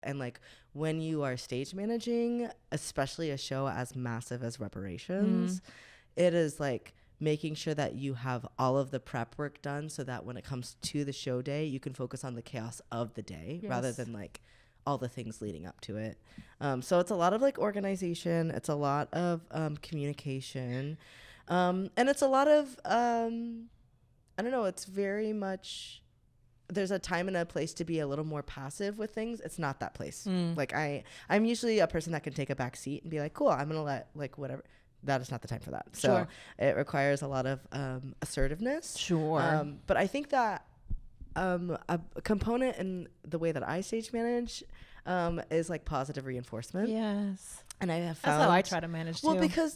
And like when you are stage managing, especially a show as massive as Reparations, it is like making sure that you have all of the prep work done so that when it comes to the show day, you can focus on the chaos of the day rather than like all the things leading up to it. So it's a lot of like organization. It's a lot of communication. And it's a lot of, I don't know, it's very much, there's a time and a place to be a little more passive with things. It's not that place. Like I'm usually a person that can take a back seat and be like, cool, I'm going to let like whatever. That is not the time for that. So it requires a lot of assertiveness. But I think that a component in the way that I stage manage is like positive reinforcement. Yes. And I have found that's how I try to manage too. Because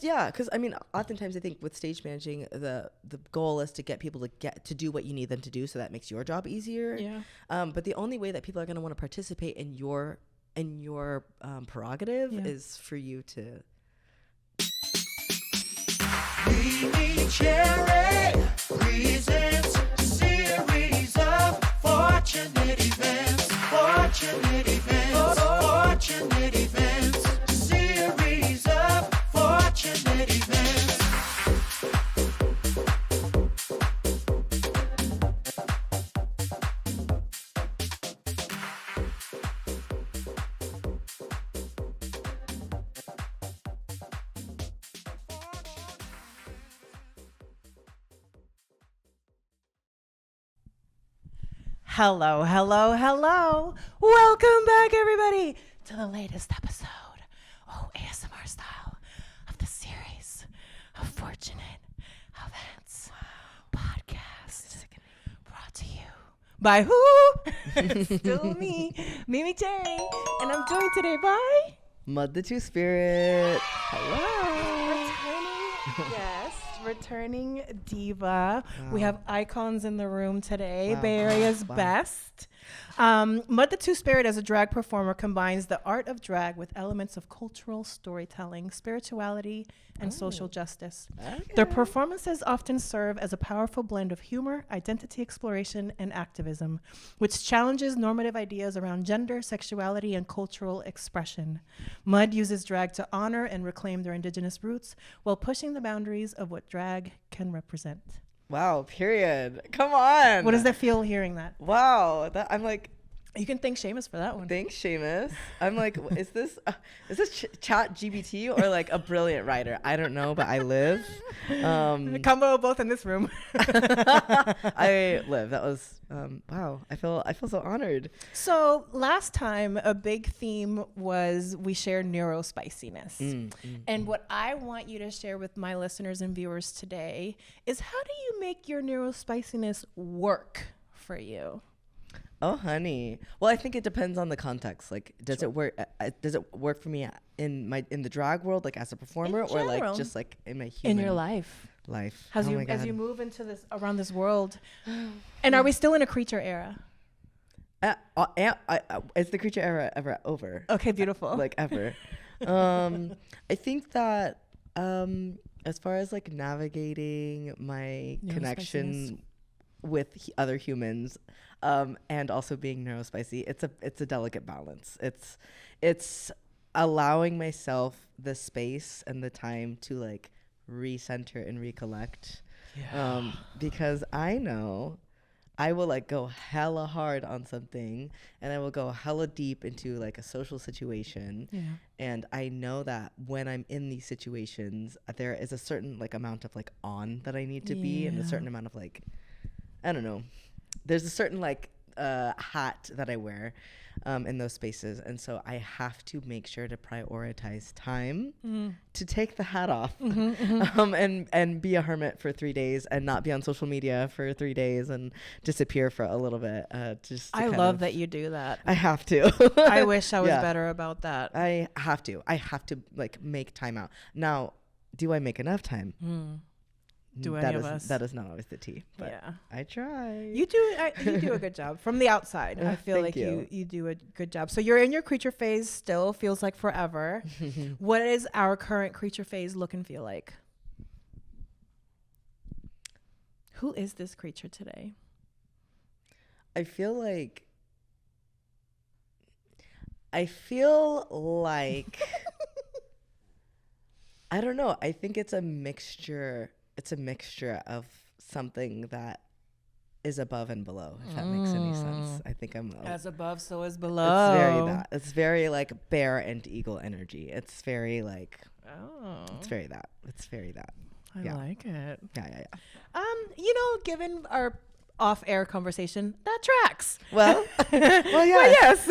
I mean, oftentimes I think with stage managing, the goal is to get people to do what you need them to do, so that makes your job easier. But the only way that people are going to want to participate in your prerogative is for you to. MeMeCherry presents a series of fortunate events. Fortunate events. Fortunate events. A series of fortunate events. Hello. Welcome back, everybody, to the latest episode, ASMR style, of the series of Fortunate Events podcast, brought to you by who? Still me, MeMeCherry, and I'm joined today by Mud the Two Spirit. Hello. Returning diva. Wow. We have icons in the room today. Bay Area's best. Mud the Two Spirit as a drag performer combines the art of drag with elements of cultural storytelling, spirituality, and social justice. Their performances often serve as a powerful blend of humor, identity exploration, and activism, which challenges normative ideas around gender, sexuality, and cultural expression. Mud uses drag to honor and reclaim their indigenous roots while pushing the boundaries of what drag can represent. Wow, period. Come on. What does that feel hearing that? Wow. I'm like, you can thank Seamus for that one. Thanks, Seamus. I'm like, is this chat GBT or like a brilliant writer? I don't know, but I live. A combo of both in this room. I live. That was wow. I feel so honored. So last time, a big theme was we shared neurospiciness. And what I want you to share with my listeners and viewers today is, how do you make your neurospiciness work for you? Oh, honey. Well, I think it depends on the context. Like, does it work? Does it work for me in the drag world, like as a performer, or like just like in my human in your life? As you move into this around this world, and are we still in a creature era? Is the creature era ever over? Okay, beautiful. Like ever. I think that as far as like navigating my connection with other humans, and also being neurospicy, it's a delicate balance. It's allowing myself the space and the time to like recenter and recollect, because I know I will like go hella hard on something, and I will go hella deep into like a social situation, and I know that when I'm in these situations, there is a certain like amount of like on that I need to be, and a certain amount of like, I don't know, there's a certain like hat that I wear in those spaces, and so I have to make sure to prioritize time to take the hat off, and be a hermit for 3 days, and not be on social media for 3 days, and disappear for a little bit. I love that you do that. I have to. I wish I was better about that. I have to like make time out. Now, do I make enough time? Do any of us? That is not always the tea, but I try. You do a good job from the outside. I feel like you do a good job. So you're in your creature phase still, feels like forever. What is our current creature phase look and feel like? Who is this creature today? I feel like I feel like I don't know. I think it's a mixture. It's a mixture of something that is above and below, if that makes any sense. I think I'm as above, so is below. It's very that. It's very like bear and eagle energy. It's very like It's very that. It's very that. I like it. Yeah. You know, given our off-air conversation, that tracks. Well, yes.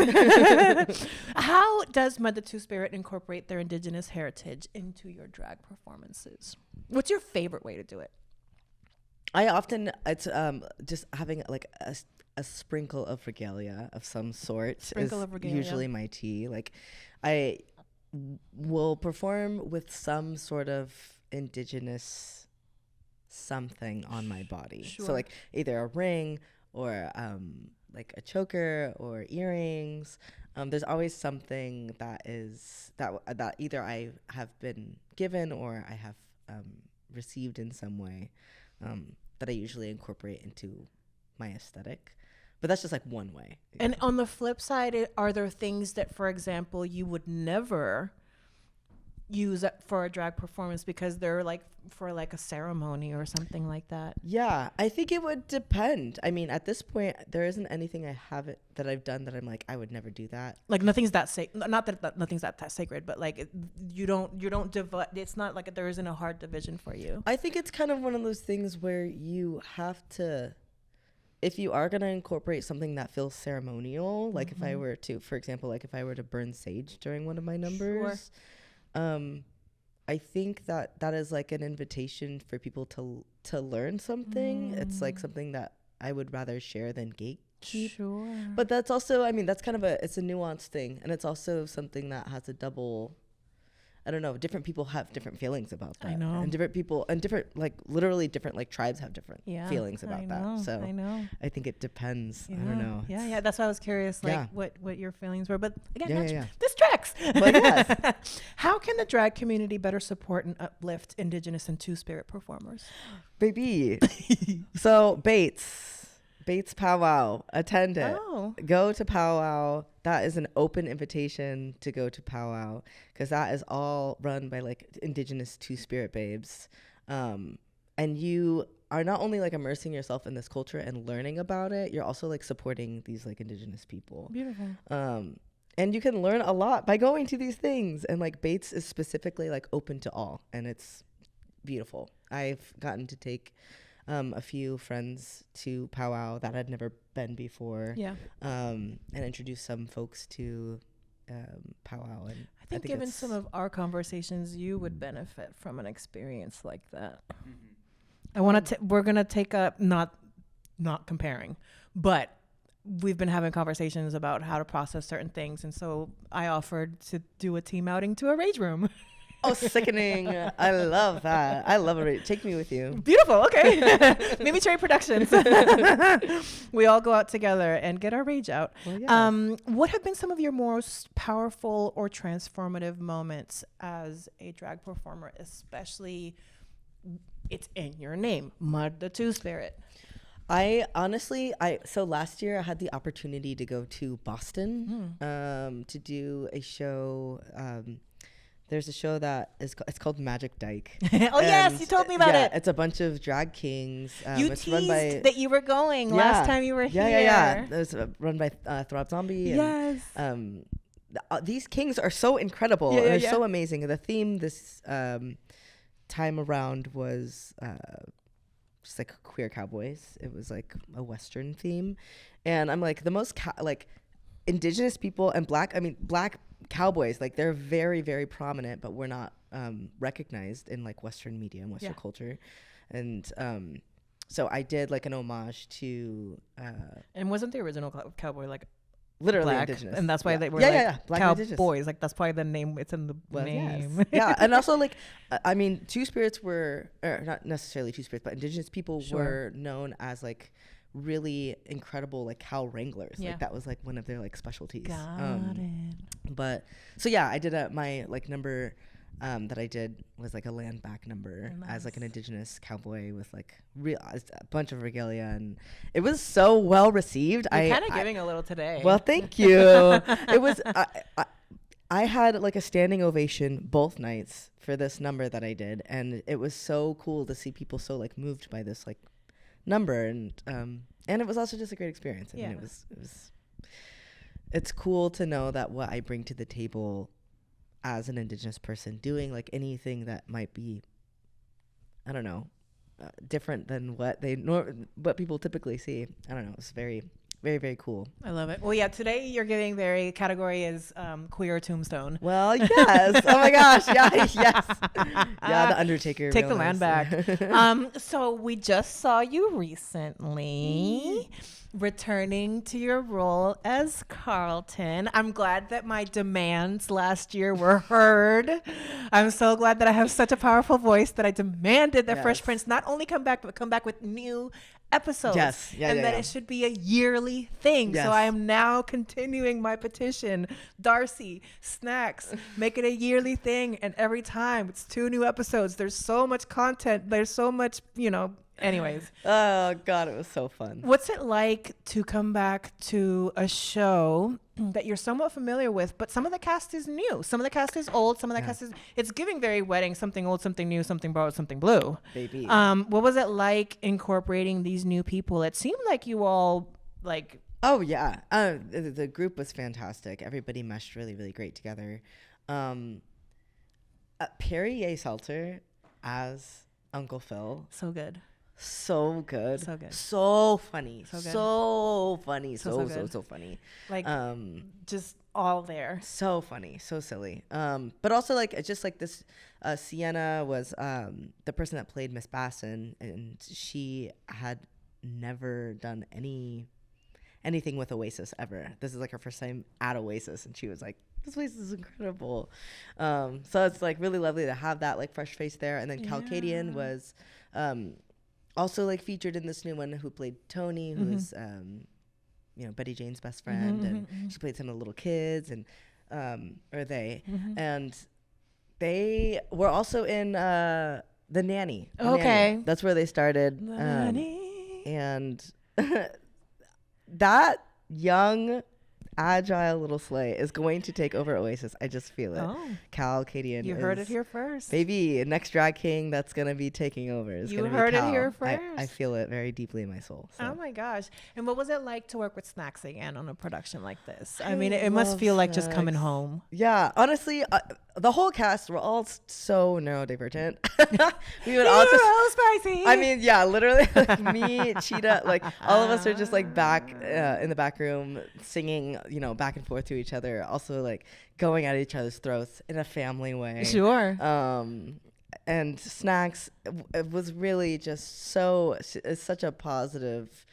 How does Mud the Two-Spirit incorporate their indigenous heritage into your drag performances? What's your favorite way to do it? I often, it's just having like a sprinkle of regalia of some sort usually my tea. Like I will perform with some sort of indigenous something on my body. So like either a ring or like a choker or earrings. There's always something that is that either I have been given or I have received in some way that I usually incorporate into my aesthetic. But that's just like one way. And on the flip side, are there things that, for example, you would never use for a drag performance because they're like for like a ceremony or something like that? Yeah, I think it would depend. I mean, at this point, there isn't anything I haven't that I've done that I'm like I would never do that. Like nothing's that not that nothing's that sacred, but like you don't divide. It's not like there isn't a hard division for you. I think it's kind of one of those things where you have to, if you are going to incorporate something that feels ceremonial, like if I were to, for example, like if I were to burn sage during one of my numbers, I think that is like an invitation for people to learn something. It's like something that I would rather share than gatekeep. Sure. But that's also, I mean, that's kind of it's a nuanced thing. And it's also something that has a double, I don't know, different people have different feelings about that. I know. And different people, and different, like literally different like tribes have different feelings about I know, that. So I know. I think it depends. I don't know. Yeah. That's why I was curious, like what your feelings were. But again, this tracks. But yes. How can the drag community better support and uplift Indigenous and Two-Spirit performers? Baby. So Bates powwow, attend it. Go to powwow. That is an open invitation to go to powwow because that is all run by like Indigenous Two-Spirit babes. And you are not only like immersing yourself in this culture and learning about it, you're also like supporting these like Indigenous people. Beautiful. And you can learn a lot by going to these things. And like Bates is specifically like open to all, and it's beautiful. I've gotten to take a few friends to powwow that had never been before. And introduce some folks to powwow. And I think given some of our conversations, you would benefit from an experience like that. I want to. We're gonna take up not comparing, but we've been having conversations about how to process certain things, and so I offered to do a team outing to a rage room. Oh, sickening. I love that. I love it. Take me with you. Beautiful. Okay. MeMeCherry Productions. We all go out together and get our rage out. Well, yes. What have been some of your most powerful or transformative moments as a drag performer, especially it's in your name, Mud the Two-Spirit? I honestly, so last year I had the opportunity to go to Boston to do a show. There's a show that it's called Magic Dyke. Yes, you told me about it. It's a bunch of drag kings. You it's teased that you were going last time you were here. Yeah. It was run by Throb Zombie. Yes. And, these kings are so incredible. They're so amazing. The theme this time around was just like queer cowboys. It was like a Western theme. And I'm like the most like Indigenous people and black cowboys, like they're very, very prominent, but we're not recognized in like Western media and Western culture. And so I did like an homage to and wasn't the original cowboy like literally black, Indigenous, and that's why they were black cowboys, like that's probably the name, it's in the name. Yes. And also like I mean Two-Spirits were, or not necessarily Two-Spirits, but Indigenous people were known as like really incredible like cow wranglers. Like that was like one of their like specialties. Got it. But so yeah, I did my like number that I did was like a land back number as like an indigenous cowboy with like a bunch of regalia, and it was so well received. You're kind of giving a little today. Well, thank you. It was I had like a standing ovation both nights for this number that I did, and it was so cool to see people so like moved by this like number, and it was also just a great experience. I mean, it's cool to know that what I bring to the table as an indigenous person doing like anything that might be, I don't know, different than what what people typically see. I don't know. It's very, very, very cool. I love it. Well, yeah, today you're giving their category is queer tombstone. Well, yes. Oh my gosh. Yeah. Yes. Yeah. The Undertaker. Take the land back. So we just saw you recently returning to your role as Carlton. I'm glad that my demands last year were heard. I'm so glad that I have such a powerful voice that I demanded that Fresh Prince not only come back, but come back with new episodes. Yes. Yeah, and that it should be a yearly thing. Yes. So I am now continuing my petition. Darcy, Snacks, make it a yearly thing. And every time it's 2 new episodes. There's so much content. There's so much, anyways. Oh God, it was so fun. What's it like to come back to a show that you're somewhat familiar with, but some of the cast is new, some of the cast is old, some of the cast is, it's giving very wedding, something old, something new, something borrowed, something blue. Baby. What was it like incorporating these new people? It seemed like you all like. Oh yeah, the group was fantastic. Everybody meshed really, really great together. Perry A. Salter as Uncle Phil. So good. So good. So good. So funny. So good. So funny. So funny. Like just all there. So funny. So silly. But also like it's just like this Sienna was the person that played Miss Basson, and she had never done anything with Oasis ever. This is like her first time at Oasis, and she was like, this place is incredible. So it's like really lovely to have that like fresh face there. And then Calcadian was also like featured in this new one, who played Tony, who is Betty Jane's best friend, and she played some of the little kids, and and they were also in The Nanny. Okay. That's where they started. The Nanny. And that young, agile little sleigh is going to take over Oasis. I just feel it. Oh. Calcadian. You heard it here first. Baby, next drag king that's going to be taking over is going to be Cal. You heard it here first. I feel it very deeply in my soul. So. Oh my gosh. And what was it like to work with Snacks again on a production like this? I mean, it must feel like just coming home. Yeah. Honestly, the whole cast were all so neurodivergent. We would all just spicy. I mean, yeah, literally like me, Cheetah, like all of us are just like back in the back room singing, back and forth to each other. Also like going at each other's throats in a family way. Sure. And Snacks it was really just such a positive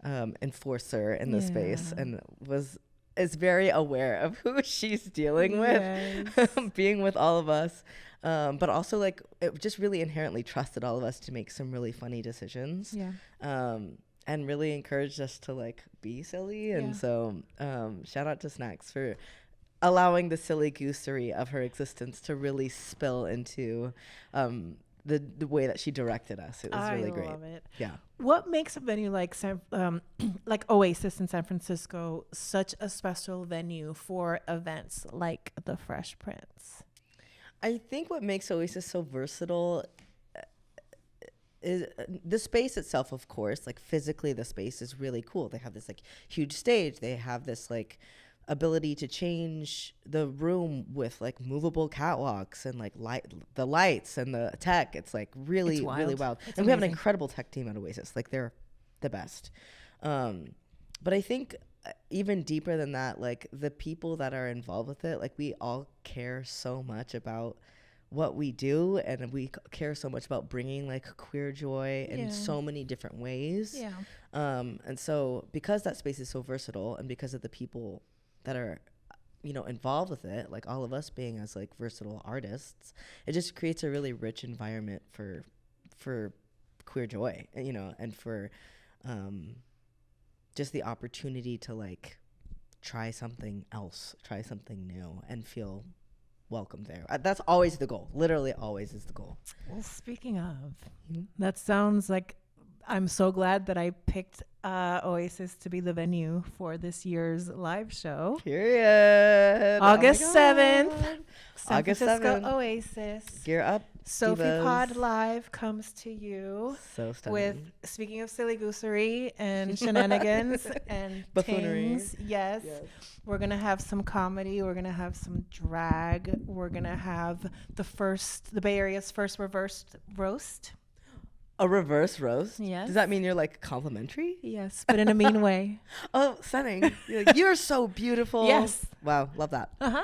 enforcer in the space, and is very aware of who she's dealing with, being with all of us. But also like it just really inherently trusted all of us to make some really funny decisions. Yeah. And really encouraged us to like be silly. And so shout out to Snacks for allowing the silly goosery of her existence to really spill into the way that she directed us. It was really great. I love it. Yeah. What makes a venue like like Oasis in San Francisco such a special venue for events like the Fresh Prince? I think what makes Oasis so versatile is the space itself, of course. Like physically, the space is really cool. They have this like huge stage. They have this like ability to change the room with like movable catwalks and like the lights and the tech. It's like really wild. And amazing. We have an incredible tech team at Oasis. Like they're the best. But I think even deeper than that, like the people that are involved with it, like we all care so much about what we do, and we care so much about bringing like queer joy in so many different ways. Yeah. And so because that space is so versatile, and because of the people that are involved with it, like all of us being as like versatile artists, it just creates a really rich environment for queer joy, and for just the opportunity to like try something else, try something new, and feel welcome there. That's always the goal. Literally always is the goal. Well, speaking of, that sounds like I'm so glad that I picked Oasis to be the venue for this year's live show. Period. August 7th, San August Francisco 7th. Oasis. Gear up. SOFEpod Live comes to you So stunning. with, speaking of silly goosery and shenanigans and Buffoonery. things, yes. We're going to have some comedy. We're going to have some drag. We're going to have the Bay Area's first reversed roast. A reverse roast? Yes. Does that mean you're like complimentary? Yes, but in a mean way. Oh, stunning. You're like, you're so beautiful. Yes. Wow, love that. Uh-huh.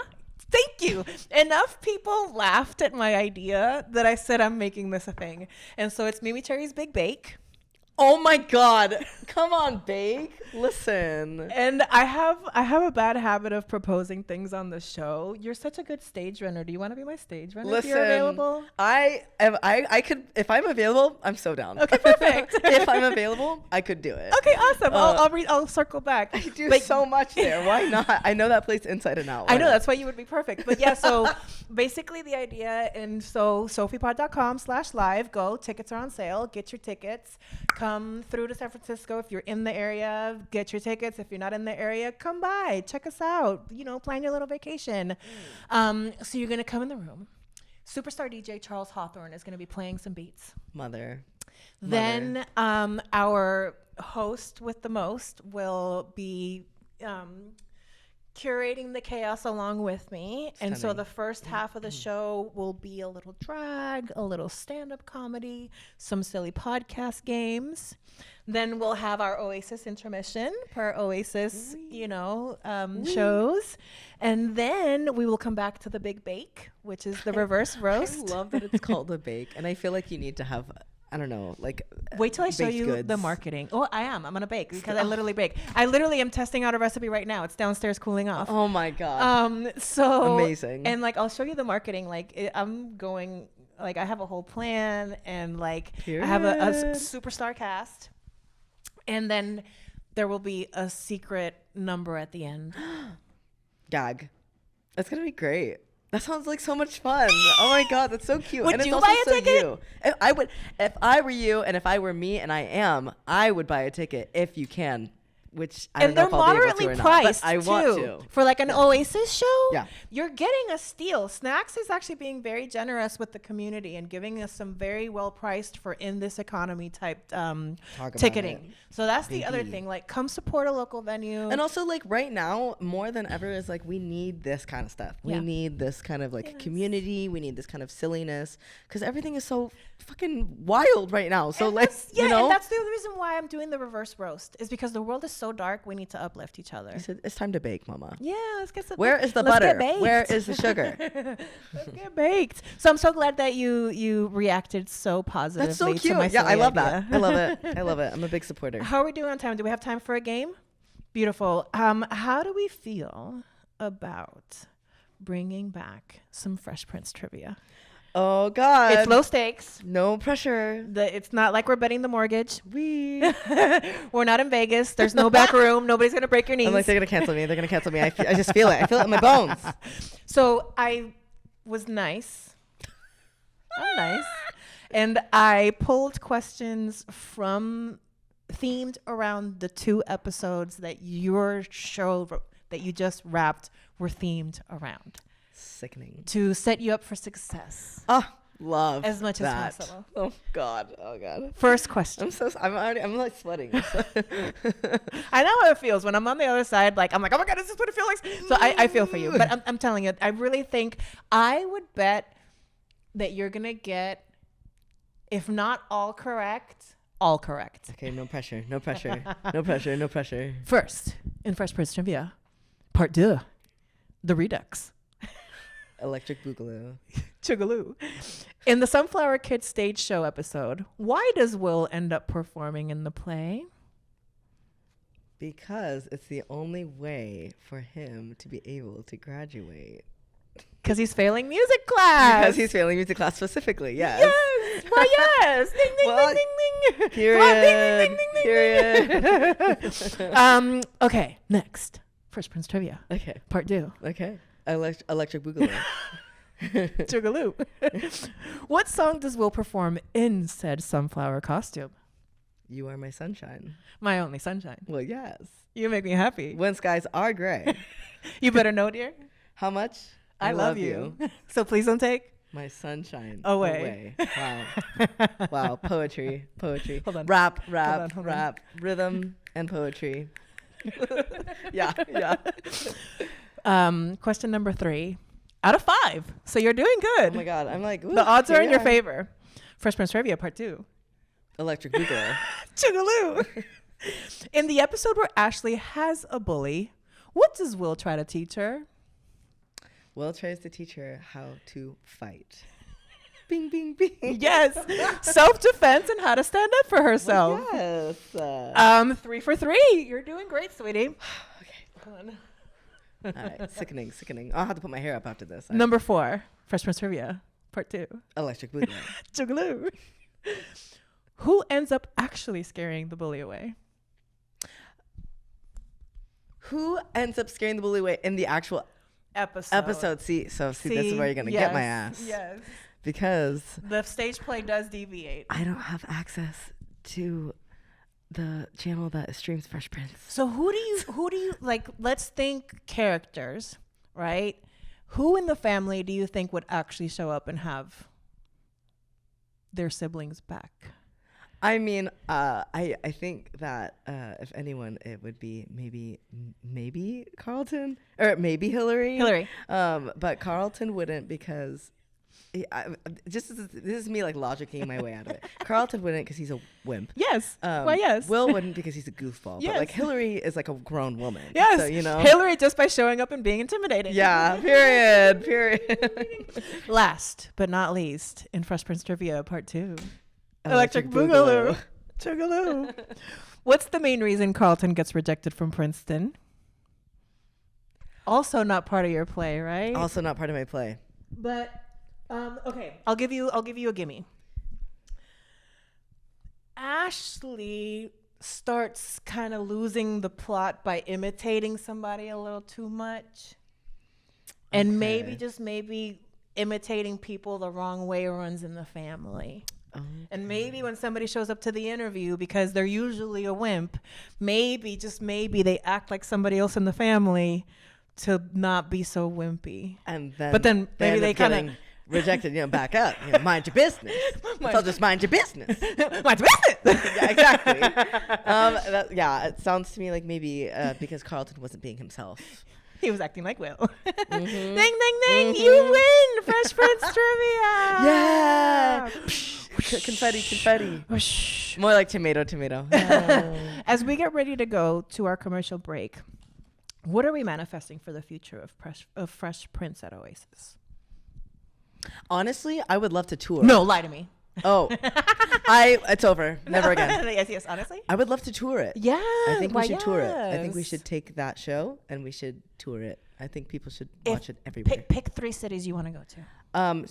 Thank you. Enough people laughed at my idea that I said I'm making this a thing. And so it's MeMeCherry's Big Bake. Oh my God. Come on, Bake. Listen. And I have a bad habit of proposing things on the show. You're such a good stage runner. Do you want to be my stage runner if you're available? I could, if I'm available, I'm so down. Okay, perfect. If I'm available, I could do it. Okay, awesome. I'll circle back. I do so much there. Why not? I know that place inside and out. I know, that's why you would be perfect. But yeah, so basically the idea, and so SOFEpod.com/live, go. Tickets are on sale. Get your tickets. Come through to San Francisco. If you're in the area, get your tickets. If you're not in the area, come by. Check us out. Plan your little vacation. So you're going to come in the room. Superstar DJ Charles Hawthorne is going to be playing some beats. Mother. Then our host with the most will be curating the chaos along with me. And so the first half of the show will be a little drag, a little stand-up comedy, some silly podcast games. Then we'll have our Oasis intermission per Oasis, shows. And then we will come back to the Big Bake, which is the reverse roast. I love that it's called a bake. And I feel like you need to have, I don't know, like wait till I show you goods. the marketing. Oh, I'm going to bake because I literally bake. I literally am testing out a recipe right now. It's downstairs cooling off. Oh my God. So amazing. And I'll show you the marketing. I'm going, I have a whole plan and I have a superstar cast. And then there will be a secret number at the end. Gag. That's going to be great. That sounds like so much fun. Oh my God, that's so cute. Would and you it's buy also a ticket? You. If I were you and if I were me, and I would buy a ticket if you can. Which I don't know if I'll be able to or not, but I want to. For an Oasis show, yeah, you're getting a steal. Snacks is actually being very generous with the community and giving us some very well priced for in this economy type ticketing. So that's the other thing. Come support a local venue. And also right now more than ever is we need this kind of stuff. We need this kind of community. We need this kind of silliness because everything is so fucking wild right now. So and and that's the other reason why I'm doing the reverse roast is because the world is so dark. We need to uplift each other. You said it's time to bake, Mama. Yeah, let's get some. Where is the butter? Where is the sugar? Let's get baked. So I'm so glad that you reacted so positively. That's so cute. To my Yeah, I love idea. that. I love it. I love it. I'm a big supporter. How are we doing on time? Do we have time for a game? Beautiful. How do we feel about bringing back some Fresh Prince trivia? Oh God. It's low stakes. No pressure. It's not like we're betting the mortgage. We're not in Vegas. There's no back room. Nobody's going to break your knees. I'm they're going to cancel me. They're going to cancel me. I just feel it. I feel it in my bones. So I was nice. I'm nice. And I pulled questions themed around the 2 episodes that your show that you just wrapped were themed around. Sickening. To set you up for success. Oh, love as much that. as possible. Oh God. First question. I'm sweating. I know how it feels when I'm on the other side. I'm like, oh my God, is this what it feels like? So I feel for you, but I'm telling you, I really think I would bet that you're going to get, if not all correct. Okay. No pressure. No pressure. First, in Fresh Prince Trivia, part 2, the Redux. Electric Boogaloo. Chugaloo. In the Sunflower Kids stage show episode, why does Will end up performing in the play? Because it's the only way for him to be able to graduate. Because he's failing music class. Because he's failing music class specifically, yes. Yes. Well, yes. Ding, ding, Well, ding, ding, ding. Period. Period. Okay, next. Fresh Prince Trivia. Okay. Part 2. Okay. Electric Boogaloo. Chugaloo. What song does Will perform in said sunflower costume? You are my sunshine. My only sunshine. Well, yes. You make me happy. When skies are gray. You better know, dear. How much? I love you. So please don't take my sunshine away. Wow. Wow. Poetry. Hold on. Rap. Hold on. Rhythm and poetry. Yeah. Question number 3 out of 5. So you're doing good. Oh my God. I'm like, the odds are in your favor. Fresh Prince Trivia Part 2. Electric Boogaloo. Chugaloo. In the episode where Ashley has a bully, what does Will try to teach her? Will tries to teach her how to fight. Bing, bing, bing. Yes. Self-defense and how to stand up for herself. Well, yes. 3 for 3. You're doing great, sweetie. Okay. Hold on. All right. Sickening. I'll have to put my hair up after this. Number 4. Fresh Prince Trivia Part 2. Electric Boogaloo. Chugaloo. Who ends up actually scaring the bully away? Who ends up scaring the bully away in the actual episode? See, this is where you're gonna get my ass. Yes. Because the stage play does deviate. I don't have access to the channel that streams Fresh Prince. So who do you like? Let's think characters, right? Who in the family do you think would actually show up and have their siblings back? I mean, I think that if anyone, it would be maybe Carlton or maybe Hillary. But Carlton wouldn't because this is me like logicking my way out of it. Carlton wouldn't because he's a wimp. Yes. Why yes. Will wouldn't because he's a goofball. Yes. But like Hillary is like a grown woman. Yes. So, you know. Hillary just by showing up and being intimidating. Yeah. Period. Last but not least, in Fresh Prince Trivia Part 2. Electric Boogaloo. Chugaloo. What's the main reason Carlton gets rejected from Princeton? Also not part of your play, right? Also not part of my play. But okay, I'll give you a gimme. Ashley starts kind of losing the plot by imitating somebody a little too much. And maybe imitating people the wrong way runs in the family. Okay. And maybe when somebody shows up to the interview, because they're usually a wimp, maybe they act like somebody else in the family to not be so wimpy. And then, but then maybe they kind of rejected, back up. Mind your business. So just mind your business. Mind your business. Yeah, exactly. It sounds to me like maybe because Carlton wasn't being himself. He was acting like Will. Ding, ding, ding. You win Fresh Prince Trivia. Yeah. Confetti. More like tomato. As we get ready to go to our commercial break, what are we manifesting for the future of Fresh Prince at Oasis? Honestly, I would love to tour. No, lie to me. Oh, it's over. Never again. Yes, honestly. I would love to tour it. Yeah. I think we should tour it. I think we should take that show and we should tour it. I think people should watch it everywhere. Pick 3 cities you want to go to.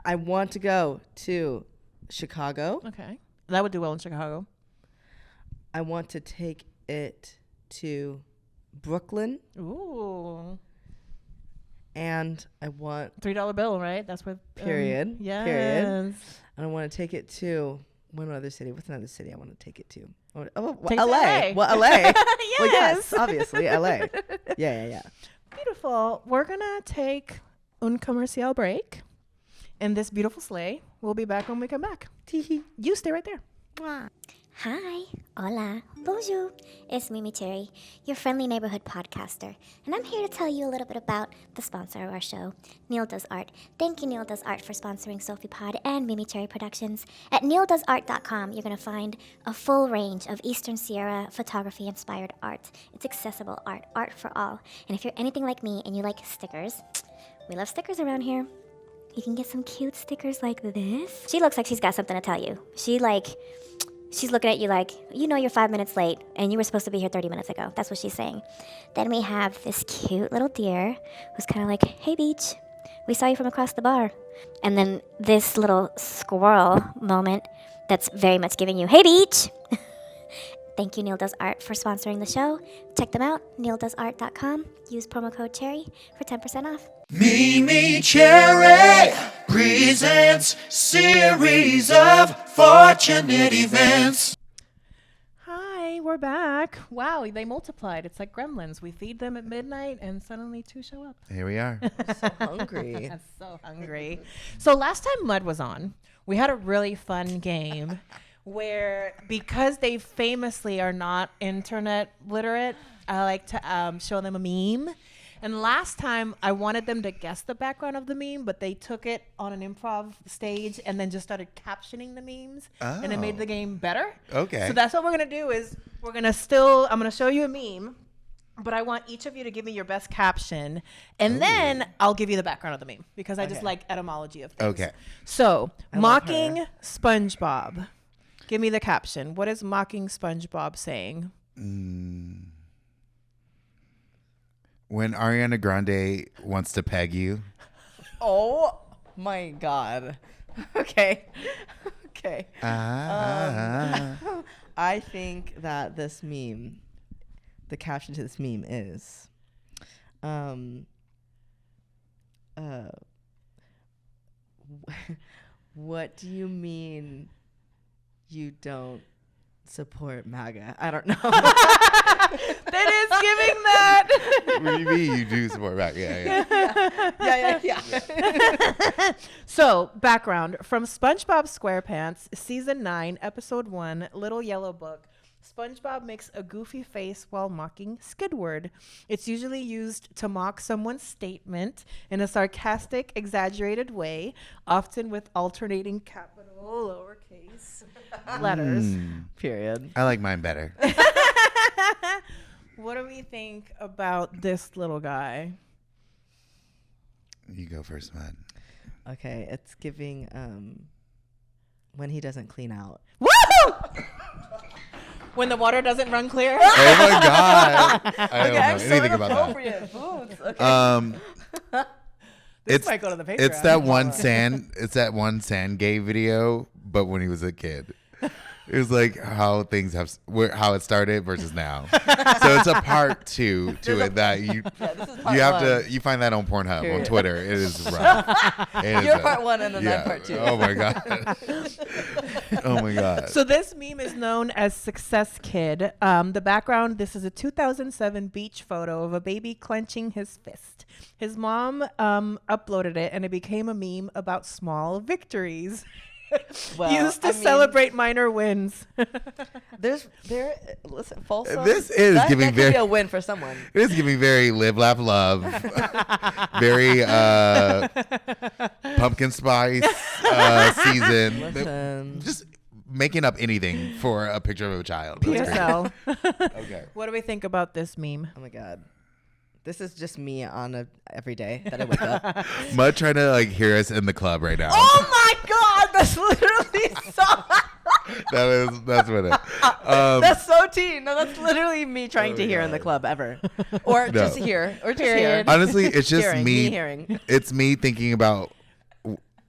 I want to go to Chicago. Okay. That would do well in Chicago. I want to take it to Brooklyn. Ooh. And I want $3 bill, right? That's what. Period. Yes. Period. And I want to take it to one other city. What's another city I want to take it to? LA. Well, LA. Yes. Well, yes, obviously LA. Yeah. Beautiful. We're gonna take un comercial break in this beautiful sleigh. We'll be back when we come back. You stay right there. Mwah. Hi, hola, bonjour. It's MeMeCherry, your friendly neighborhood podcaster, and I'm here to tell you a little bit about the sponsor of our show, Neil Does Art. Thank you, Neil Does Art, for sponsoring SOFEpod and MeMeCherry Productions. At neildoesart.com, you're going to find a full range of Eastern Sierra photography-inspired art. It's accessible art for all. And if you're anything like me and you like stickers, we love stickers around here. You can get some cute stickers like this. She looks like she's got something to tell you. She's looking at you like, you're 5 minutes late and you were supposed to be here 30 minutes ago. That's what she's saying. Then we have this cute little deer who's kind of like, hey, Beach, we saw you from across the bar. And then this little squirrel moment that's very much giving you, hey, Beach. Thank you, Neil Does Art, for sponsoring the show. Check them out, neildosart.com. Use promo code CHERRY for 10% off. MeMeCherry presents series of fortunate events. Hi, we're back. Wow, they multiplied. It's like gremlins. We feed them at midnight and suddenly 2 show up. Here we are. So hungry. I'm so hungry. So last time Mud was on, we had a really fun game where, because they famously are not internet literate, I like to show them a meme. And last time I wanted them to guess the background of the meme, but they took it on an improv stage and then just started captioning the memes, and it made the game better. Okay. So that's what we're gonna do. Is I'm gonna show you a meme, but I want each of you to give me your best caption, and then I'll give you the background of the meme because I just like etymology of things. Okay. So mocking SpongeBob. Give me the caption. What is mocking SpongeBob saying? When Ariana Grande wants to peg you. Oh my God. Okay. Okay. I think that this meme, the caption to this meme is, what do you mean you don't support MAGA? I don't know. That is giving that. What do you mean you do support back? Yeah. Yeah. So, background from SpongeBob SquarePants, season 9, episode 1, Little Yellow Book. SpongeBob makes a goofy face while mocking Squidward. It's usually used to mock someone's statement in a sarcastic, exaggerated way, often with alternating capital, lowercase letters. Period. I like mine better. What do we think about this little guy? You go first, Matt. Okay, it's giving when he doesn't clean out. Woo! When the water doesn't run clear. Oh my God. I don't know I'm so anything about that. inappropriate foods. Okay. This might go to the Patreon. It's that one sand gay video, but when he was a kid. It was like how things how it started versus now. So it's a part 2 to it that you you find that on Pornhub. Period. On Twitter. It is rough. You're part 1 and then I'm part 2. Oh my God. Oh my God. So this meme is known as Success Kid. The background, this is a 2007 beach photo of a baby clenching his fist. His mom uploaded it and it became a meme about small victories. Well, used to celebrate minor wins. Listen, Folsom, This is that giving could very be a win for someone. It is giving very live, laugh, love. Very pumpkin spice season. Listen. Just making up anything for a picture of a child. That's great. PSL. Okay. What do we think about this meme? Oh my God. This is just me on a every day that I wake up. Mud trying to like hear us in the club right now. Oh my God, that's literally so. That's what it. That's so teen. No, that's literally me trying to hear in the club ever, or just hear, or just hear. Honestly, it's just me hearing. It's me thinking about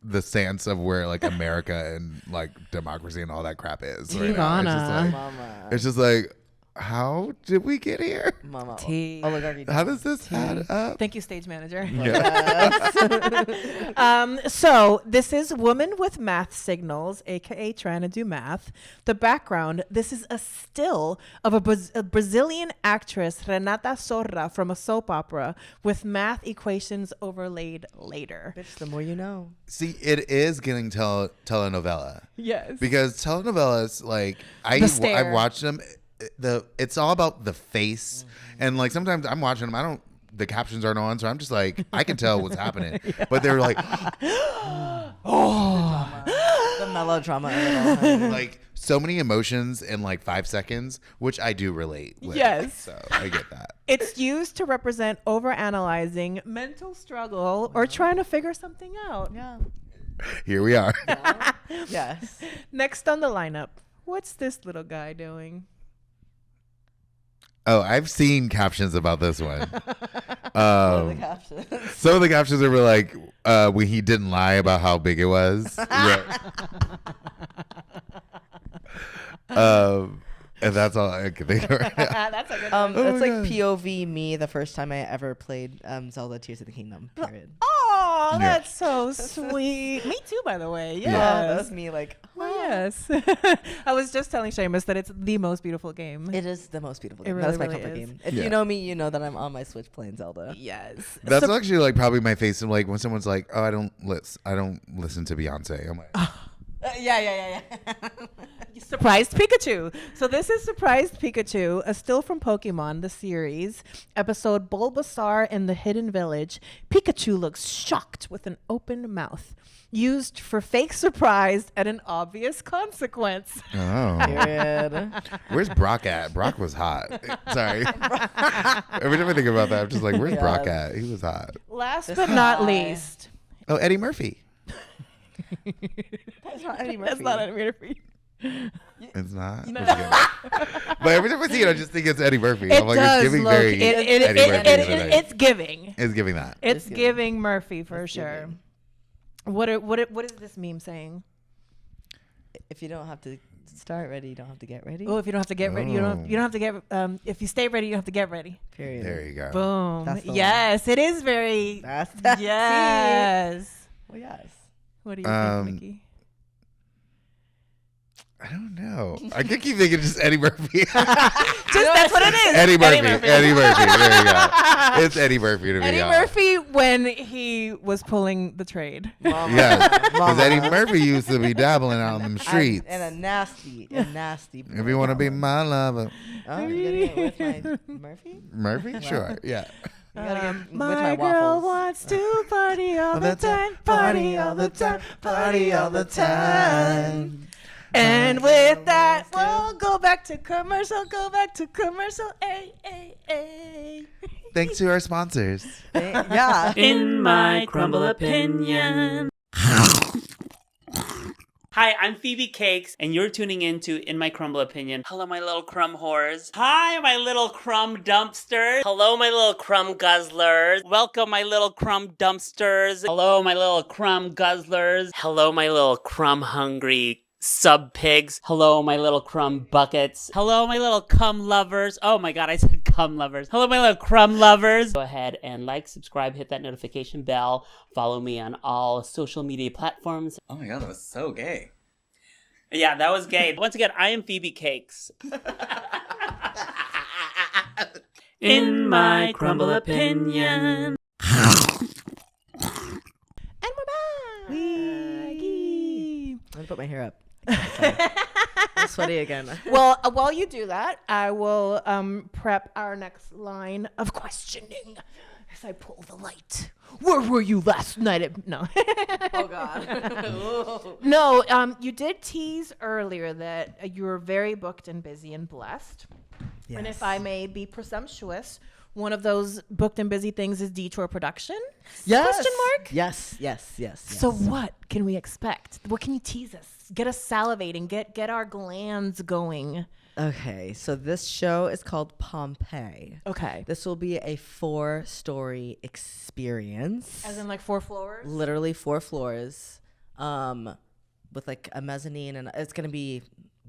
the stance of where like America and like democracy and all that crap is. Right now. Mama. It's just like, how did we get here? Mama. Tea. Oligarchy. How does this add up? Thank you, stage manager. Yeah. So this is Woman with Math Signals, aka trying to do math. The background, this is a still of a Brazilian actress, Renata Sorra, from a soap opera with math equations overlaid later. Bitch, the more you know. See, it is getting telenovela. Yes. Because telenovelas, like I watched them. It's all about the face, and like sometimes I'm watching them. The captions aren't on, so I'm just like, I can tell what's happening. But they're like, The melodrama of it all. like so many emotions in like 5 seconds, which I do relate with. Yes. So I get that. It's used to represent overanalyzing, mental struggle, or trying to figure something out. Yeah. Here we are. Yes. Next on the lineup, what's this little guy doing? Oh, I've seen captions about this one. The captions. Some of the captions are like, when he didn't lie about how big it was. And And that's all I can think of right now. That's a good one. It's like POV me the first time I ever played Zelda Tears of the Kingdom. Period. Oh, Yeah. that's so sweet. Me too, by the way. Yes. Yeah, that's me. Like, Oh, yes. I was just telling Seamus that it's the most beautiful game. it is the most beautiful It game. really, That's my really comfort is. game. If Yeah. you know me, you know that I'm on my Switch playing Zelda. Yes. That's actually like probably my face. And like when someone's like, "Oh, I don't listen to Beyonce." I'm like, Yeah. Surprised Pikachu. So this is Surprised Pikachu, a still from Pokemon, the series, episode Bulbasaur in the Hidden Village. Pikachu looks shocked with an open mouth. Used for fake surprise and an obvious consequence. "Oh, Period. where's Brock at? Brock was hot." Sorry. Every time I think about that, I'm just like, "Where's Brock at? He was hot." Last but not least. Oh, Eddie Murphy. That's not Eddie Murphy. That's not Eddie Murphy. It's not. No. But every time I see it, I just think it's Eddie Murphy. It I'm like, does it's giving look, very Eddie Murphy. it's giving. It's giving that. It's It's giving Murphy for It's sure. giving. What is this meme saying? If you don't have to start ready, you don't have to get ready. Oh, if you don't have to get ready, you don't have to get. If you stay ready, you don't have to get ready. Period. There you go. Boom. That's the one. Yes, it is very. That's that. Yes. Well, yes. What do you think, Mickey? I don't know. I could keep thinking just Eddie Murphy. Just that's what it is. Eddie Murphy. Eddie Murphy. There you go. It's Eddie Murphy to me. Eddie Murphy when he was pulling the trade. Yes. Because Eddie Murphy used to be dabbling out on them streets. And a nasty. If you want to be my lover. Oh, you're getting it with my Murphy? Murphy? Sure. Yeah. You gotta get with My my girl waffles. wants to party all the time, party all the time, party all the time. And with that, we'll go back to commercial, ay, ay, ay. Thanks to our sponsors. Yeah. In my crumble opinion. Hi, I'm Phoebe Cakes, and you're tuning in to In My Crumble Opinion. Hello, my little crumb whores. Hi, my little crumb dumpsters. Hello, my little crumb guzzlers. Welcome, my little crumb dumpsters. Hello, my little crumb guzzlers. Hello, my little crumb hungry sub pigs. Hello, my little crumb buckets. Hello, my little cum lovers. Oh my god, I said cum lovers. Hello, my little crumb lovers. Go ahead and like, subscribe, hit that notification bell. Follow me on all social media platforms. Oh my god, that was so gay. Yeah, that was gay. Once again, I am Phoebe Cakes. In my crumble opinion. And we're back. I'm gonna put my hair up. I'm sweaty again. Well, while you do that, I will prep our next line of questioning as I pull the light. Where were you last night? No. Oh God. No, you did tease earlier that you were very booked and busy and blessed. Yes. And if I may be presumptuous, one of those booked and busy things is Detour Production? Yes. Question mark? Yes. So what can we expect? What can you tease us? Get us salivating. Get our glands going. Okay, so this show is called Pompeii. Okay. This will be a 4-story experience. As in like 4 floors? Literally 4 floors, with like a mezzanine, and it's gonna be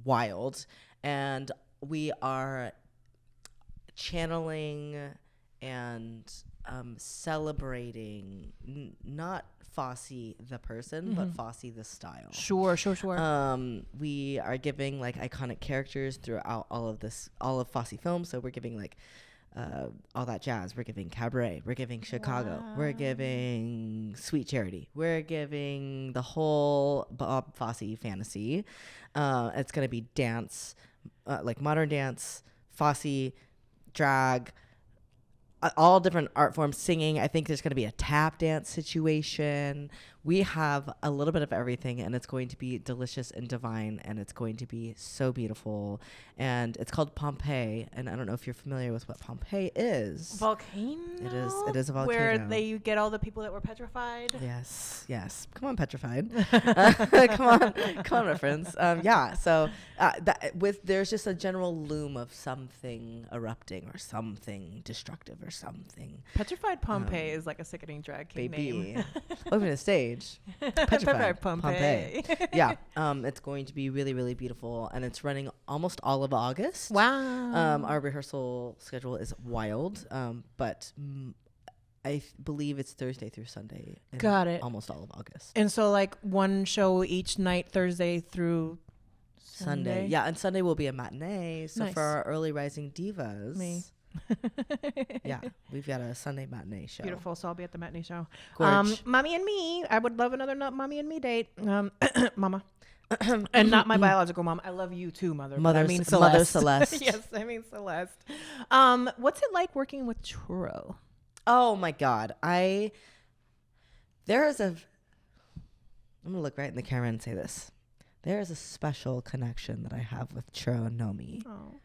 wild. And we are channeling and celebrating not Fosse the person, but Fosse the style. Sure. We are giving like iconic characters throughout all of Fosse films. So we're giving like all that jazz. We're giving Cabaret. We're giving Chicago. We're giving Sweet Charity. We're giving the whole Bob Fosse fantasy. It's gonna be dance, like modern dance, Fosse, drag, all different art forms, singing. I think there's going to be a tap dance situation. We have a little bit of everything, and it's going to be delicious and divine, and it's going to be so beautiful. And it's called Pompeii, and I don't know if you're familiar with what Pompeii is. Volcano? It is a volcano. Where they get all the people that were petrified? Yes. Come on, Petrified. Come on, my friends. So there's just a general loom of something erupting or something destructive or something. Petrified Pompeii is like a sickening drag king name. Open the stage. Petrified Pompeii. Yeah. It's going to be really, really beautiful, and it's running almost all of August. Wow. Our rehearsal schedule is wild, but I believe it's Thursday through Sunday. Got it. Almost all of August. And so like one show each night, Thursday through Sunday. Yeah, and Sunday will be a matinee. So Nice. for our early rising divas, Me. yeah, we've got a Sunday matinee show. Beautiful. So I'll be at the matinee show. Gorge. Mommy and me. I would love another Mommy and me date. Mama. And not my biological mom. I love you too, mother. Mother, I mean Mother Celeste. Celeste. Yes, I mean Celeste. What's it like working with Churro? Oh my God. I'm gonna look right in the camera and say this. There is a special connection that I have with Churro Nomi. Oh.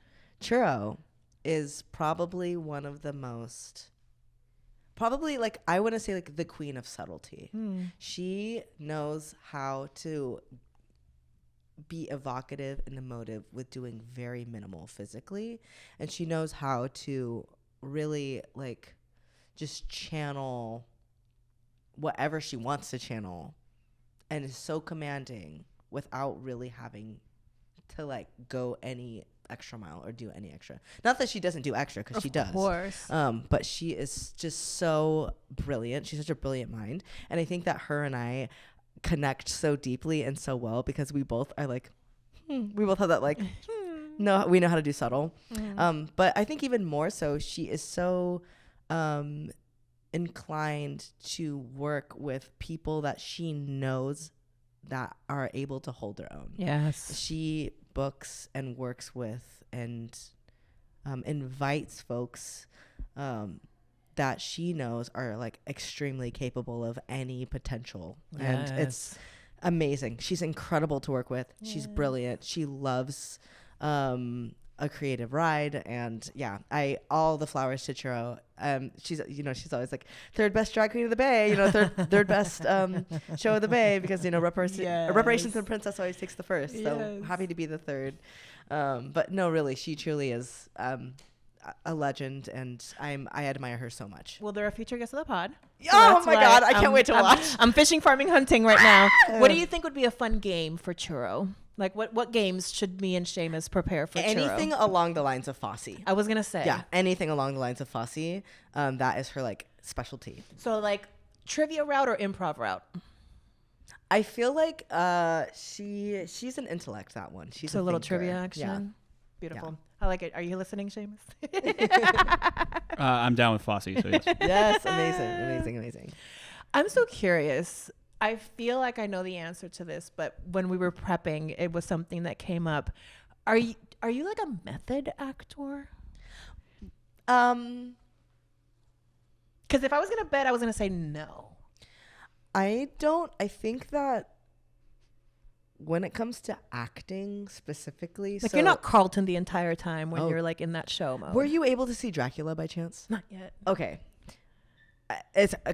Churro is probably one of the most, like, I want to say like the queen of subtlety. She knows how to be evocative and emotive with doing very minimal physically. And she knows how to really like just channel whatever she wants to channel, and is so commanding without really having to like go any extra mile or do any extra. Not that she doesn't do extra, because she does. Of course. But she is just so brilliant. She's such a brilliant mind. And I think that her and I connect so deeply and so well because we both are like, we both have that like, no, we know how to do subtle. But I think even more so, she is so inclined to work with people that she knows that are able to hold their own. Yes. She books and works with and invites folks that she knows are like extremely capable of any potential. And it's amazing. She's incredible to work with. She's brilliant. She loves a creative ride, and all the flowers to Churro. She's always like third best drag queen of the Bay, third best show of the Bay, because reparations and princess always takes the first. So happy to be the third. But no, really, she truly is a legend, and I admire her so much. Well, they're a future guest of the pod. Oh my God, I can't wait to watch. I'm fishing, farming, hunting right now. What do you think would be a fun game for Churro? Like what games should me and Seamus prepare for Churro? Anything along the lines of Fosse. I was gonna say. Yeah, anything along the lines of Fosse. That is her like specialty. So like trivia route or improv route? I feel like she's an intellect, that one. She's a little thinker. trivia action. Yeah. Beautiful. Yeah. I like it. Are you listening, Seamus? I'm down with Fosse, so yes. Yes, amazing. I'm so curious. I feel like I know the answer to this, but when we were prepping, it was something that came up. Are you like a method actor? Because if I was gonna bet, I was gonna say no. I don't. I think that when it comes to acting specifically, like you're not Carlton the entire time when Oh. you're like in that show mode. Were you able to see Dracula by chance? Not yet. Okay.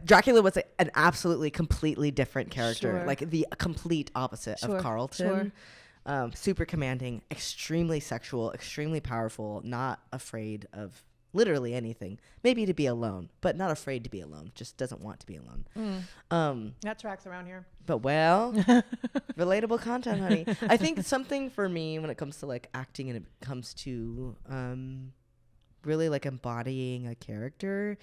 Dracula was an absolutely completely different character, Sure. like the complete opposite Sure, of Carlton. Super commanding, extremely sexual, extremely powerful, not afraid of literally anything. Maybe to be alone, but not afraid to be alone. Just doesn't want to be alone. That tracks around here. But relatable content, honey. I think something for me when it comes to like acting and it comes to really like embodying a character,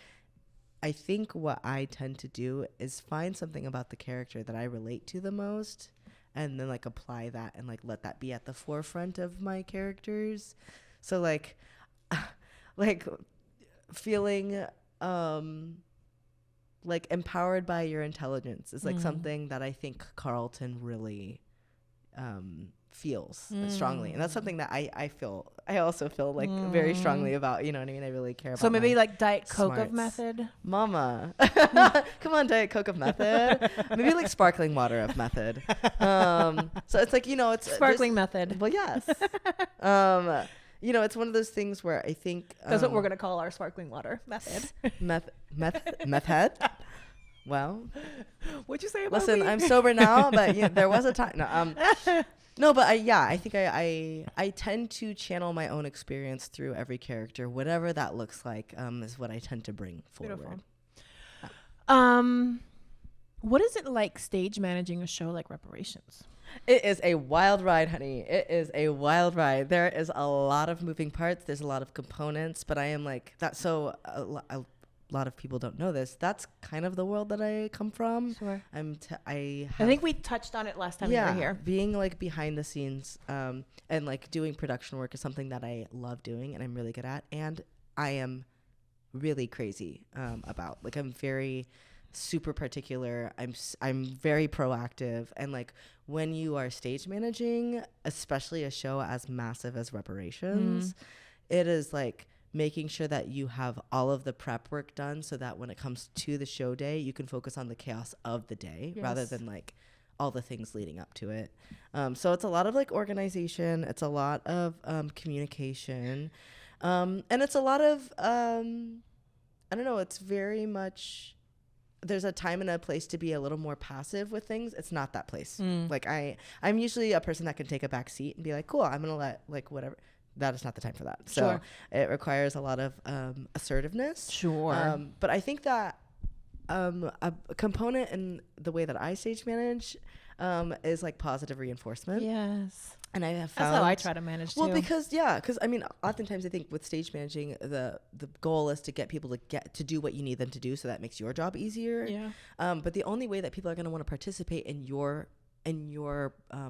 I think what I tend to do is find something about the character that I relate to the most, and then like apply that and like let that be at the forefront of my characters. So like feeling like empowered by your intelligence is like something that I think Carlton really feels strongly, and that's something that I also feel like very strongly about, you know what I mean? I really care about. So maybe like Diet Coke smarts. of method. Mama. Come on, Diet Coke of method. Maybe like sparkling water of method. So it's like, it's Sparkling method. Well, yes. It's one of those things where I think That's what we're gonna call our sparkling water method. method. Well, What'd you say about Listen, me? I'm sober now, but there was a time. No, but I think I tend to channel my own experience through every character, whatever that looks like, is what I tend to bring forward. Beautiful. What is it like stage managing a show like Reparations? It is a wild ride, honey. It is a wild ride. There is a lot of moving parts. There's a lot of components, but I am like that. So a lot of people don't know this. That's kind of the world that I come from. Sure. I think we touched on it last time you were here. Being like behind the scenes, and like doing production work is something that I love doing and I'm really good at. And I am really crazy about. Like, I'm very super particular. I'm very proactive, and like when you are stage managing, especially a show as massive as Reparations, it is like making sure that you have all of the prep work done so that when it comes to the show day, you can focus on the chaos of the day rather than like all the things leading up to it. So it's a lot of like organization. It's a lot of communication. And it's a lot of, I don't know, it's very much, there's a time and a place to be a little more passive with things. It's not that place. Like I'm usually a person that can take a back seat and be like, cool, I'm going to let like whatever. That is not the time for that. So it requires a lot of assertiveness. Sure. But I think that a component in the way that I stage manage is like positive reinforcement. Yes. And I have found that's how I try to manage well, too. because I mean, oftentimes I think with stage managing, the goal is to get people to get to do what you need them to do, so that makes your job easier. Yeah. But the only way that people are going to want to participate in your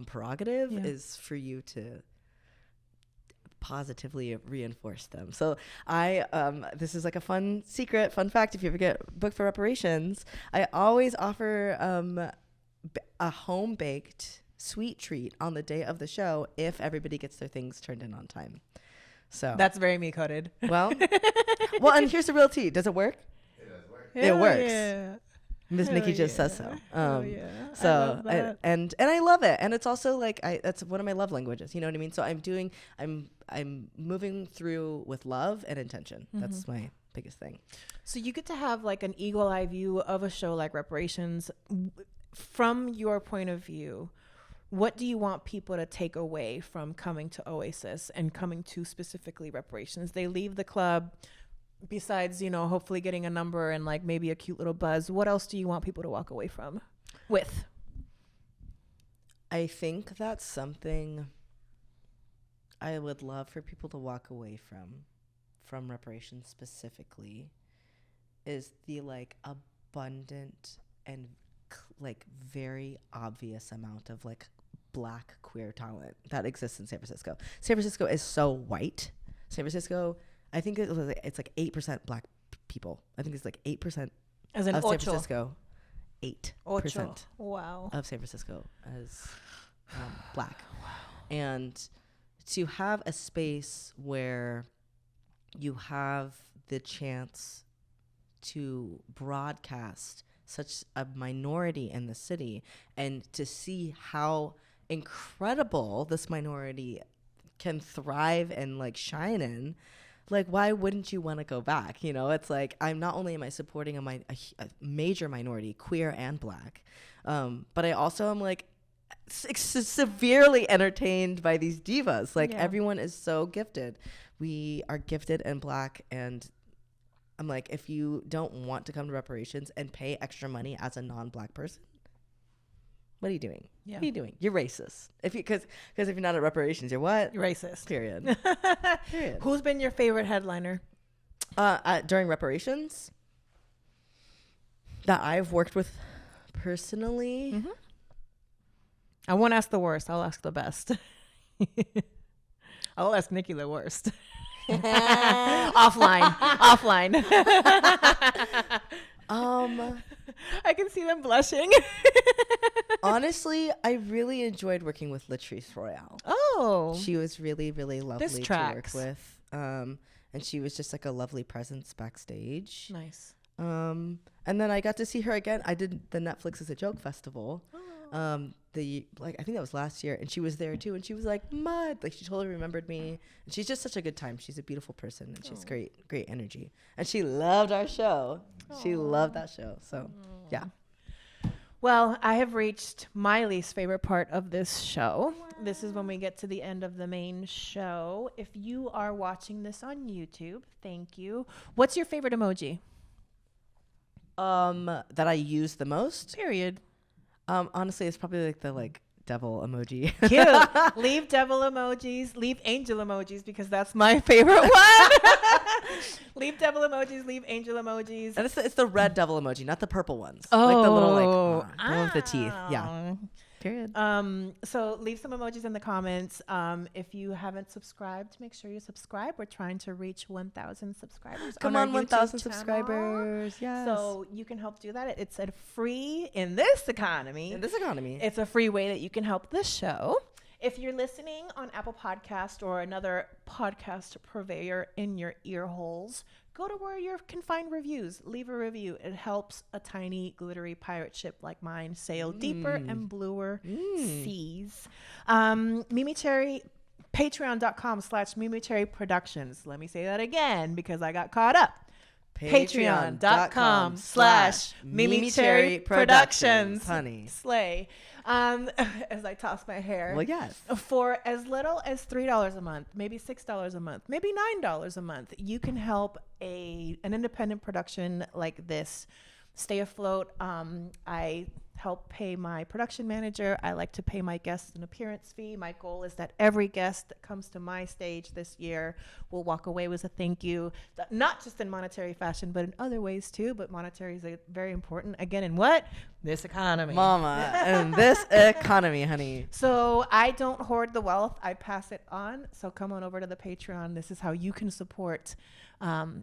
prerogative is for you to positively reinforce them. So this is like a fun fact. If you ever get booked for Reparations, I always offer a home-baked sweet treat on the day of the show if everybody gets their things turned in on time. So that's very me coded. Well, and here's the real tea. Does it work? It does work. It works. Yeah. Miss Nikki just says so. So and I love it, and it's also like that's one of my love languages. You know what I mean? So I'm moving through with love and intention. That's my biggest thing. So you get to have like an eagle eye view of a show like Reparations. From your point of view, what do you want people to take away from coming to Oasis and coming to specifically Reparations? They leave the club. Besides, hopefully getting a number and like maybe a cute little buzz, what else do you want people to walk away with? I think that's something I would love for people to walk away from Reparations specifically, is the like abundant and like very obvious amount of like Black queer talent that exists in San Francisco. San Francisco is so white. San Francisco, I think it's like 8% Black people. I think it's like 8% as in of ocho. San Francisco. 8% wow. of San Francisco as Black. Wow. And to have a space where you have the chance to broadcast such a minority in the city and to see how incredible this minority can thrive and like shine in, like, why wouldn't you want to go back? It's like, I'm not only am I supporting a major minority, queer and Black, but I also am like severely entertained by these divas. Like, everyone is so gifted. We are gifted and Black, and I'm like, if you don't want to come to Reparations and pay extra money as a non-Black person, what are you doing? Yeah. What are you doing? You're racist. Because if you're not at Reparations, you're what? You're racist. Period. Period. Who's been your favorite headliner? During Reparations that I've worked with personally. Mm-hmm. I won't ask the worst. I'll ask the best. I'll ask Nikki the worst. Offline. I can see them blushing. Honestly, I really enjoyed working with Latrice Royale. Oh, she was really, really lovely to work with. And she was just like a lovely presence backstage. Nice. And then I got to see her again. I did the Netflix is a Joke festival. I think that was last year, and she was there too, and she was like, Mud, like, she totally remembered me, and she's just such a good time. She's a beautiful person, and she's great energy, and she loved our show. She loved that show. So yeah. Well, I have reached my least favorite part of this show. This is when we get to the end of the main show. If you are watching this on YouTube, thank you. What's your favorite emoji? That I use the most. Period. Honestly, it's probably like the devil emoji. Cute. Leave devil emojis. Leave angel emojis because that's my favorite one. Leave devil emojis. Leave angel emojis. And it's the red devil emoji, not the purple ones. Like the little one with the teeth. Ah. Yeah. Period. So leave some emojis in the comments. If you haven't subscribed, make sure you subscribe. We're trying to reach 1,000 subscribers. Come on on, our 1,000 YouTube channel. subscribers. Yes. So you can help do that. It's a free in this economy. It's a free way that you can help this show. If you're listening on Apple Podcast or another podcast purveyor in your ear holes, go to where you can find reviews. Leave a review. It helps a tiny glittery pirate ship like mine sail deeper and bluer seas. MeMeCherry, patreon.com/MeMeCherry Productions. Let me say that again because I got caught up. Patreon.com/MeMeCherry Productions. Honey. Slay. As I toss my hair. Well, yes. For as little as $3 a month, maybe $6 a month, maybe $9 a month, you can help an independent production like this stay afloat. I help pay my production manager. I like to pay my guests an appearance fee. My goal is that every guest that comes to my stage this year will walk away with a thank you, not just in monetary fashion, but in other ways too. But monetary is very important. Again, in what? This economy. Mama, in this economy, honey. So I don't hoard the wealth. I pass it on. So come on over to the Patreon. This is how you can support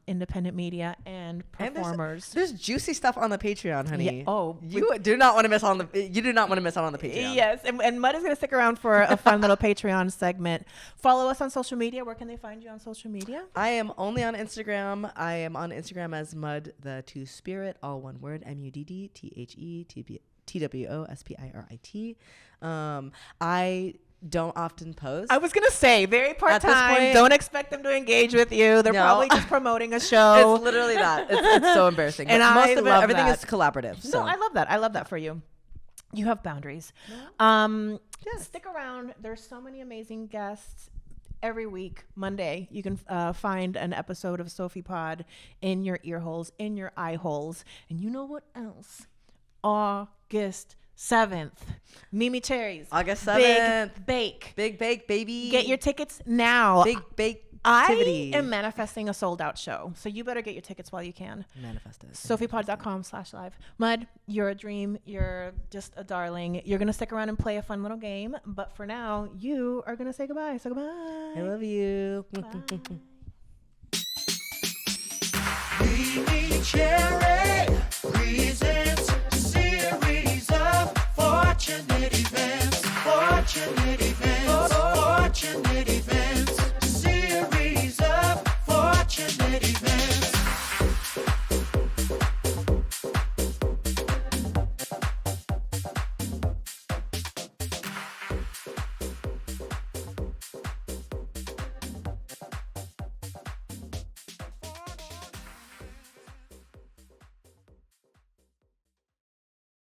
independent media and performers. And there's juicy stuff on the Patreon, honey. Yeah. Oh, you do not want to miss on the. You do not want to miss out on the Patreon. Yes, and Mud is going to stick around for a fun little Patreon segment. Follow us on social media. Where can they find you on social media? I am only on Instagram. I am on Instagram as Mud the Two Spirit, all one word, MUDDTHETWOSPIRIT. I don't often post. I was going to say, very part-time. point, Don't expect them to engage with you. They're probably just promoting a show. It's literally that. It's so embarrassing. And but most of it, love everything that. is collaborative. So. No, I love that. I love that for you. You have boundaries. Yes. Stick around. There's so many amazing guests. Every week, Monday, you can find an episode of SOFEpod in your ear holes, in your eye holes. And you know what else? August 7th. MeMeCherry's. August 7th. Big Bake, baby. Get your tickets now. Big Bake. I am manifesting a sold-out show, so you better get your tickets while you can. Manifest it. SOFEpod.com/live. Mud, you're a dream. You're just a darling. You're going to stick around and play a fun little game, but for now, you are going to say goodbye. So goodbye. I love you. MeMeCherry.